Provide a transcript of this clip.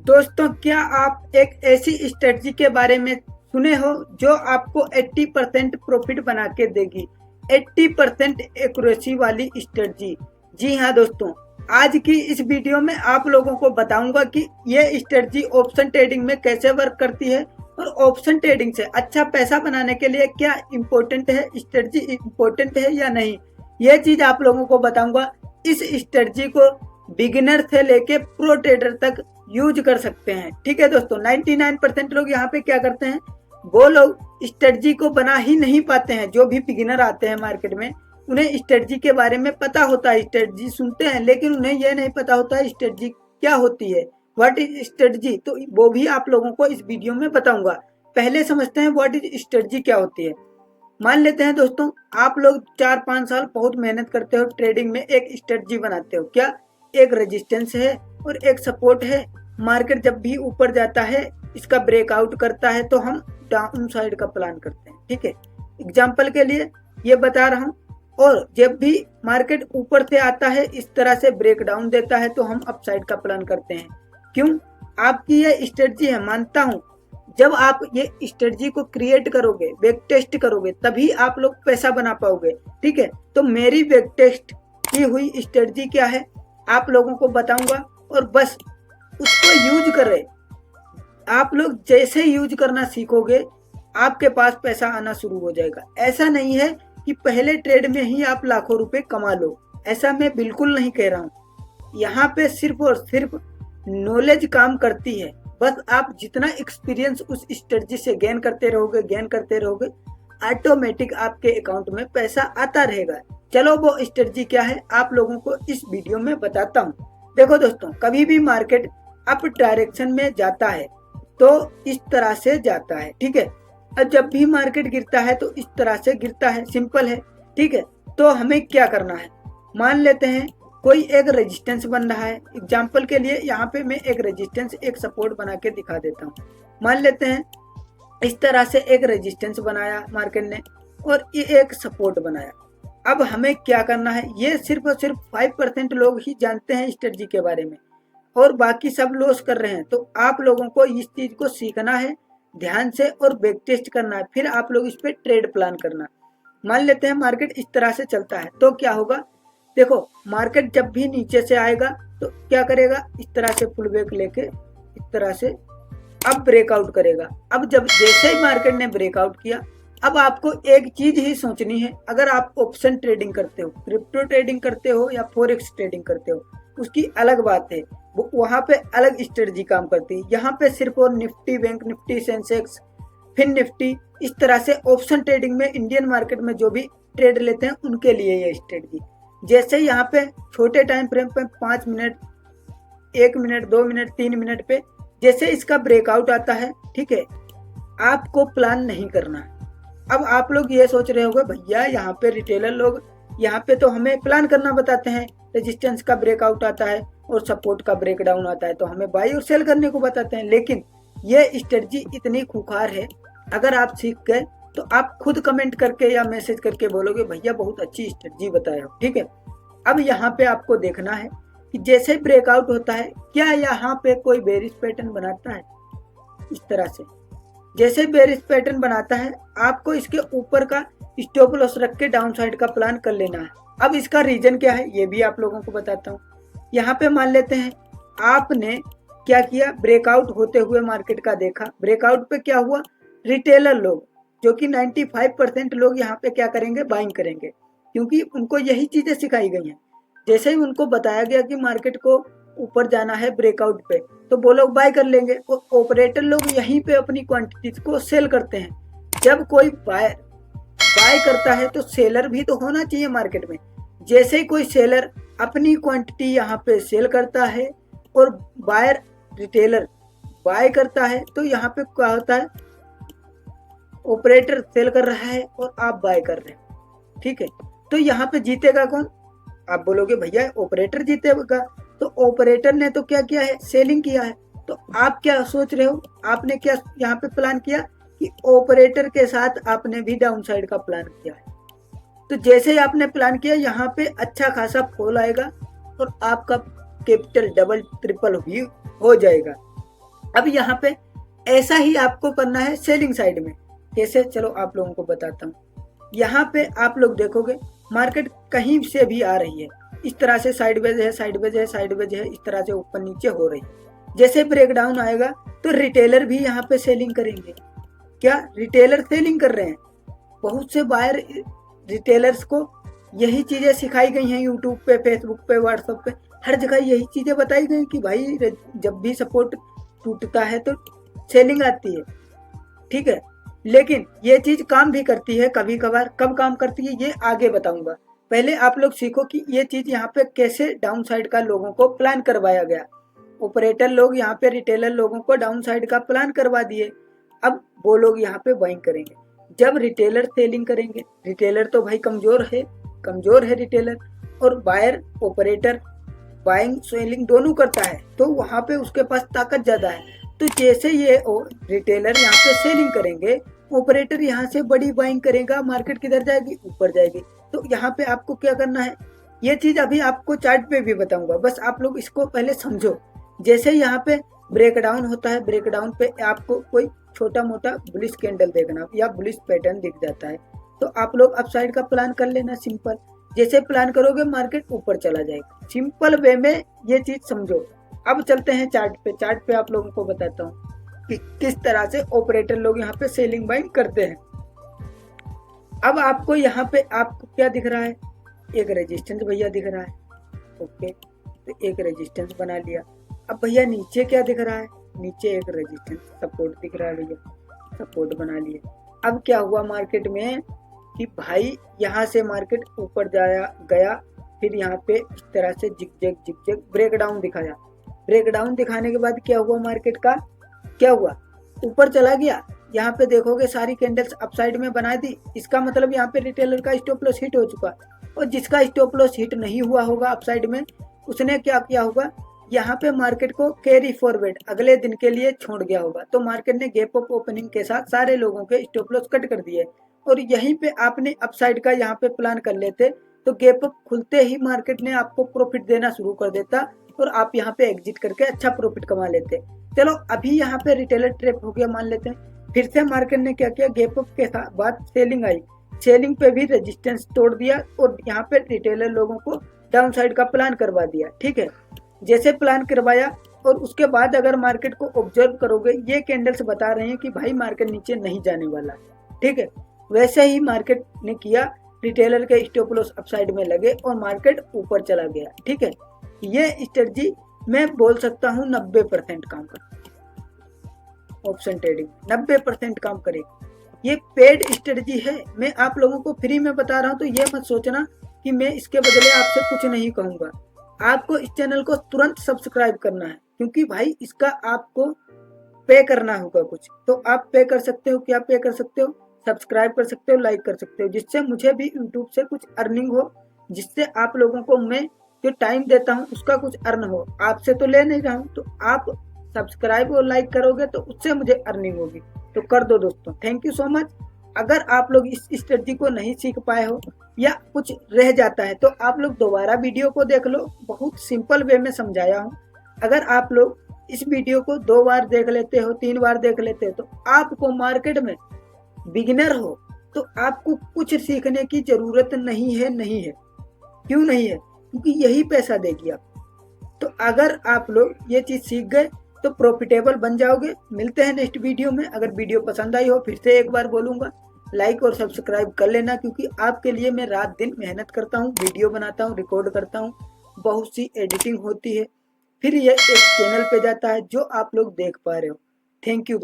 दोस्तों, क्या आप एक ऐसी स्ट्रेटजी के बारे में सुने हो जो आपको 80% प्रॉफिट बना के देगी? 80% एक्यूरेसी वाली स्ट्रेटजी। जी हाँ दोस्तों, आज की इस वीडियो में आप लोगों को बताऊंगा कि ये स्ट्रेटजी ऑप्शन ट्रेडिंग में कैसे वर्क करती है और ऑप्शन ट्रेडिंग से अच्छा पैसा बनाने के लिए क्या इम्पोर्टेंट है, स्ट्रेटजी इम्पोर्टेंट है या नहीं, ये चीज आप लोगों को बताऊंगा। इस स्ट्रेटजी को बिगिनर से लेके प्रो ट्रेडर तक यूज कर सकते हैं। ठीक है दोस्तों, 99% लोग यहाँ पे क्या करते हैं, वो लोग स्ट्रेटजी को बना ही नहीं पाते हैं। जो भी बिगिनर आते हैं मार्केट में, उन्हें स्ट्रेटजी के बारे में पता होता है, स्ट्रेटजी सुनते हैं, लेकिन उन्हें यह नहीं पता होता है स्ट्रेटजी क्या होती है, व्हाट इज स्ट्रेटजी। तो वो भी आप लोगों को इस वीडियो में बताऊंगा। पहले समझते हैं व्हाट इज स्ट्रेटजी क्या होती है। मान लेते हैं दोस्तों, आप लोग 4-5 साल बहुत मेहनत करते हो, ट्रेडिंग में एक स्ट्रेटजी बनाते हो। क्या? एक रेजिस्टेंस है और एक सपोर्ट है। मार्केट जब भी ऊपर जाता है, इसका ब्रेकआउट करता है, तो हम डाउन साइड का प्लान करते हैं। ठीक है, एग्जाम्पल के लिए ये बता रहा हूँ। और जब भी मार्केट ऊपर से आता है, इस तरह से ब्रेक डाउन देता है, तो हम अप साइड का प्लान करते हैं। क्यों? आपकी ये स्ट्रेटजी है, मानता हूँ। जब आप ये स्ट्रेटजी को क्रिएट करोगे, बैक टेस्ट करोगे, तभी आप लोग पैसा बना पाओगे। ठीक है, तो मेरी बैक टेस्ट की हुई स्ट्रेटजी क्या है आप लोगों को बताऊंगा, और बस उसको यूज कर रहे। आप लोग जैसे यूज करना सीखोगे, आपके पास पैसा आना शुरू हो जाएगा। ऐसा नहीं है कि पहले ट्रेड में ही आप लाखों रुपए कमा लो, ऐसा मैं बिल्कुल नहीं कह रहा हूँ। यहाँ पे सिर्फ और सिर्फ नॉलेज काम करती है। बस आप जितना एक्सपीरियंस उस स्ट्रेटजी से गेन करते रहोगे, ऑटोमेटिक आपके अकाउंट में पैसा आता रहेगा। चलो, वो स्ट्रेटजी क्या है आप लोगों को इस वीडियो में बताता हूँ। देखो दोस्तों, कभी भी मार्केट अप डायरेक्शन में जाता है तो इस तरह से जाता है। ठीक है, और जब भी मार्केट गिरता है तो इस तरह से गिरता है, सिंपल है। ठीक है, तो हमें क्या करना है, मान लेते हैं कोई एक रेजिस्टेंस बन रहा है। एग्जाम्पल के लिए यहाँ पे मैं एक रेजिस्टेंस, एक सपोर्ट बना के दिखा देता हूँ। मान लेते हैं इस तरह से एक रेजिस्टेंस बनाया मार्केट ने और ये एक सपोर्ट बनाया। अब हमें क्या करना है, ये सिर्फ और सिर्फ 5% लोग ही जानते हैं स्ट्रेटजी के बारे में, और बाकी सब लॉस कर रहे हैं। तो आप लोगों को इस चीज को सीखना है ध्यान से और बैक टेस्ट करना है, फिर आप लोग इस पे ट्रेड प्लान करना। मान लेते हैं मार्केट इस तरह से चलता है, तो क्या होगा, देखो मार्केट जब भी नीचे से आएगा तो क्या करेगा, इस तरह से पुल बैक लेके इस तरह से अब ब्रेकआउट करेगा। अब जब जैसे ही मार्केट ने ब्रेकआउट किया, अब आपको एक चीज ही सोचनी है। अगर आप ऑप्शन ट्रेडिंग करते हो, क्रिप्टो ट्रेडिंग करते हो या फॉरेक्स ट्रेडिंग करते हो, उसकी अलग बात है, वहां पे अलग स्ट्रेटजी काम करती है। यहाँ पे सिर्फ और Nifty, bank Nifty, Sensex, fin Nifty, इस तरह से ऑप्शन ट्रेडिंग में इंडियन मार्केट में जो भी ट्रेड लेते हैं उनके लिए ये स्ट्रेटजी। जैसे यहाँ पे छोटे टाइम फ्रेम पे 5 मिनट, 1 मिनट, 2 मिनट, 3 मिनट पे जैसे इसका ब्रेकआउट आता है, ठीक है, आपको प्लान नहीं करना। अब आप लोग ये सोच रहे होंगे, भैया यहाँ पे रिटेलर लोग यहाँ पे तो हमें प्लान करना बताते हैं, रेजिस्टेंस का ब्रेकआउट आता है और सपोर्ट का ब्रेकडाउन आता है तो हमें बाई और सेल करने को बताते हैं। लेकिन ये स्ट्रेटजी इतनी खुखार है, अगर आप सीख गए तो आप खुद कमेंट करके या मैसेज करके बोलोगे, भैया बहुत अच्छी स्ट्रेटजी बताए हो। ठीक है, अब यहाँ पे आपको देखना है कि जैसे ब्रेकआउट होता है, क्या यहाँ पे कोई बेरिश पैटर्न बनाता है। इस तरह से जैसे बेरिश पैटर्न बनाता है, आपको इसके ऊपर का स्टॉप लॉस रख के डाउन साइड का प्लान कर लेना है। अब इसका रीजन क्या है ये भी आप लोगों को बताता हूँ। यहाँ पे मान लेते हैं आपने क्या किया, ब्रेकआउट होते हुए मार्केट का देखा। ब्रेकआउट पे क्या हुआ, रिटेलर लोग जो कि 95% लोग यहाँ पे क्या करेंगे, बाइंग करेंगे, क्योंकि उनको यही चीजें सिखाई गई हैं। जैसे ही उनको बताया गया कि मार्केट को ऊपर जाना है ब्रेकआउट पे, तो वो लोग बाय कर लेंगे और ऑपरेटर लोग यहीं पे अपनी क्वांटिटीज को सेल करते हैं। जब कोई बाय करता है तो सेलर भी तो होना चाहिए मार्केट में। जैसे ही कोई सेलर अपनी क्वांटिटी यहाँ पे सेल करता है और बायर रिटेलर बाय करता है, तो यहाँ पे क्या होता है, ऑपरेटर सेल कर रहा है और आप बाय कर रहे हो। ठीक है, तो यहाँ पे जीतेगा कौन, आप बोलोगे भैया ऑपरेटर जीतेगा। तो ऑपरेटर ने तो क्या किया है, सेलिंग किया है। तो आप क्या सोच रहे हो, आपने क्या यहाँ पे प्लान किया कि ऑपरेटर के साथ आपने भी डाउन साइड का प्लान किया है। तो जैसे ही आपने प्लान किया, यहाँ पे अच्छा खासा फॉल आएगा और आपका कैपिटल डबल ट्रिपल भी हो जाएगा। अब यहाँ पे ऐसा ही आपको करना है सेलिंग साइड में। कैसे, चलो आप लोगों को बताता हूँ। यहाँ पे आप लोग देखोगे मार्केट कहीं से भी आ रही है, इस तरह से साइडवेज है, साइडवेज है, साइडवेज है, इस तरह से ऊपर नीचे हो रही है। जैसे ब्रेकडाउन आएगा तो रिटेलर भी यहाँ पे सेलिंग करेंगे। क्या रिटेलर सेलिंग कर रहे हैं? बहुत से बायर रिटेलर्स को यही चीजें सिखाई गई हैं, यूट्यूब पे, फेसबुक पे, व्हाट्सएप पे, हर जगह यही चीजें बताई गई कि भाई जब भी सपोर्ट टूटता है तो सेलिंग आती है, ठीक है। लेकिन ये चीज काम भी करती है कभी कभार। कब काम करती है ये आगे बताऊंगा। पहले आप लोग सीखो कि ये चीज यहाँ पे कैसे डाउन साइड का लोगों को प्लान करवाया गया। ऑपरेटर लोग यहाँ पे रिटेलर लोगों को डाउन साइड का प्लान करवा दिए। अब वो लोग यहाँ पे बाइंग करेंगे। जब रिटेलर सेलिंग करेंगे, रिटेलर तो भाई कमजोर है रिटेलर, और बायर ऑपरेटर बाइंग सेलिंग दोनों करता है, तो वहां पे उसके पास ताकत ज्यादा है। तो जैसे ये रिटेलर यहाँ पे सेलिंग करेंगे, ऑपरेटर यहाँ से बड़ी बाइंग करेगा, मार्केट किधर जाएगी, ऊपर जाएगी। तो यहाँ पे आपको क्या करना है, ये चीज अभी आपको चार्ट पे भी बताऊंगा, बस आप लोग इसको पहले समझो। जैसे यहाँ पे ब्रेकडाउन होता है, ब्रेकडाउन पे आपको कोई छोटा मोटा बुलिश कैंडल देखना या बुलिश पैटर्न दिख जाता है, तो आप लोग अपसाइड का प्लान कर लेना सिंपल। जैसे प्लान करोगे मार्केट ऊपर चला जाएगा। सिंपल वे में ये चीज समझो। अब चलते हैं चार्ट पे। चार्ट पे आप लोगों को बताता हूँ कि किस तरह से ऑपरेटर लोग यहाँ पे सेलिंग बाइंग करते हैं। अब आपको यहाँ पे आपको क्या दिख रहा है, एक रेजिस्टेंस भैया दिख रहा है, ओके, तो एक रेजिस्टेंस बना लिया। अब भैया नीचे क्या दिख रहा है, नीचे एक रेजिस्टेंस सपोर्ट दिख रहा है भैया, सपोर्ट बना लिए। अब क्या हुआ मार्केट में कि भाई यहाँ से मार्केट ऊपर गया, फिर यहाँ पे इस तरह से जिग ब्रेकडाउन दिखाया। ब्रेकडाउन दिखाने के बाद क्या हुआ, मार्केट का क्या हुआ, ऊपर चला गया। यहाँ पे देखोगे सारी कैंडल्स अपसाइड में बना दी। इसका मतलब यहाँ पे रिटेलर का स्टॉप लॉस हिट हो चुका, और जिसका स्टॉप लॉस हिट नहीं हुआ होगा अपसाइड में, उसने क्या किया होगा, यहाँ पे मार्केट को कैरी फॉरवर्ड अगले दिन के लिए छोड़ गया होगा। तो मार्केट ने गैप अप ओपनिंग के साथ सारे लोगों के स्टॉप लॉस कट कर दिए, और यहीं पे आपने अपसाइड का यहाँ पे प्लान कर लेते तो गैप अप खुलते ही मार्केट ने आपको प्रॉफिट देना शुरू कर देता, और आप यहाँ पे एग्जिट करके अच्छा प्रॉफिट कमा लेते। चलो अभी यहाँ पे रिटेलर ट्रैप हो गया मान लेते हैं। फिर से मार्केट ने क्या किया, गैप अप के बाद सेलिंग आई, सेलिंग पे भी रेजिस्टेंस तोड़ दिया, और यहाँ पे रिटेलर लोगों को डाउन साइड का प्लान करवा दिया, ठीक है। जैसे प्लान करवाया, और उसके बाद अगर मार्केट को ऑब्जर्व करोगे, ये कैंडल्स बता रहे हैं कि भाई मार्केट नीचे नहीं जाने वाला, ठीक है। वैसे ही मार्केट ने किया, रिटेलर के स्टॉप लॉस अपसाइड में लगे और मार्केट ऊपर चला गया, ठीक है। ये स्ट्रेटजी मैं बोल सकता हूँ 90% काम कर, ऑप्शन ट्रेडिंग 90% काम करेगी। ये पेड स्ट्रेटजी है, मैं आप लोगों को फ्री में बता रहा हूँ, तो ये मत सोचना कि मैं इसके बदले आपसे कुछ नहीं कहूंगा। आपको इस चैनल को तुरंत सब्सक्राइब करना है, क्योंकि भाई इसका आपको पे करना होगा कुछ। तो आप पे कर सकते हो, क्या पे कर सकते हो, सब्सक्राइब कर सकते हो, लाइक कर सकते हो, जिससे मुझे भी यूट्यूब से कुछ अर्निंग हो, जिससे आप लोगों को मैं जो टाइम देता हूँ उसका कुछ अर्न हो। आपसे तो ले नहीं रहा हूँ, तो आप सब्सक्राइब और लाइक करोगे तो उससे मुझे अर्निंग होगी। तो कर दो दोस्तों, थैंक यू सो मच। अगर आप लोग इस स्ट्रेटजी को नहीं सीख पाए हो या कुछ रह जाता है, तो आप लोग दोबारा वीडियो को देख लो, बहुत सिंपल वे में समझाया हूँ। अगर आप लोग इस वीडियो को 2 बार देख लेते हो, 3 बार देख लेते हो, तो आपको मार्केट में बिगिनर हो तो आपको कुछ सीखने की जरूरत नहीं है। क्यों नहीं है, क्योंकि यही पैसा देगी आप। तो अगर आप लोग ये चीज सीख गए तो प्रॉफिटेबल बन जाओगे। मिलते हैं नेक्स्ट वीडियो में। अगर वीडियो पसंद आई हो, फिर से एक बार बोलूंगा, लाइक और सब्सक्राइब कर लेना, क्योंकि आपके लिए मैं रात दिन मेहनत करता हूँ, वीडियो बनाता हूँ, रिकॉर्ड करता हूँ, बहुत सी एडिटिंग होती है, फिर ये एक चैनल पे जाता है जो आप लोग देख पा रहे हो। Thank you.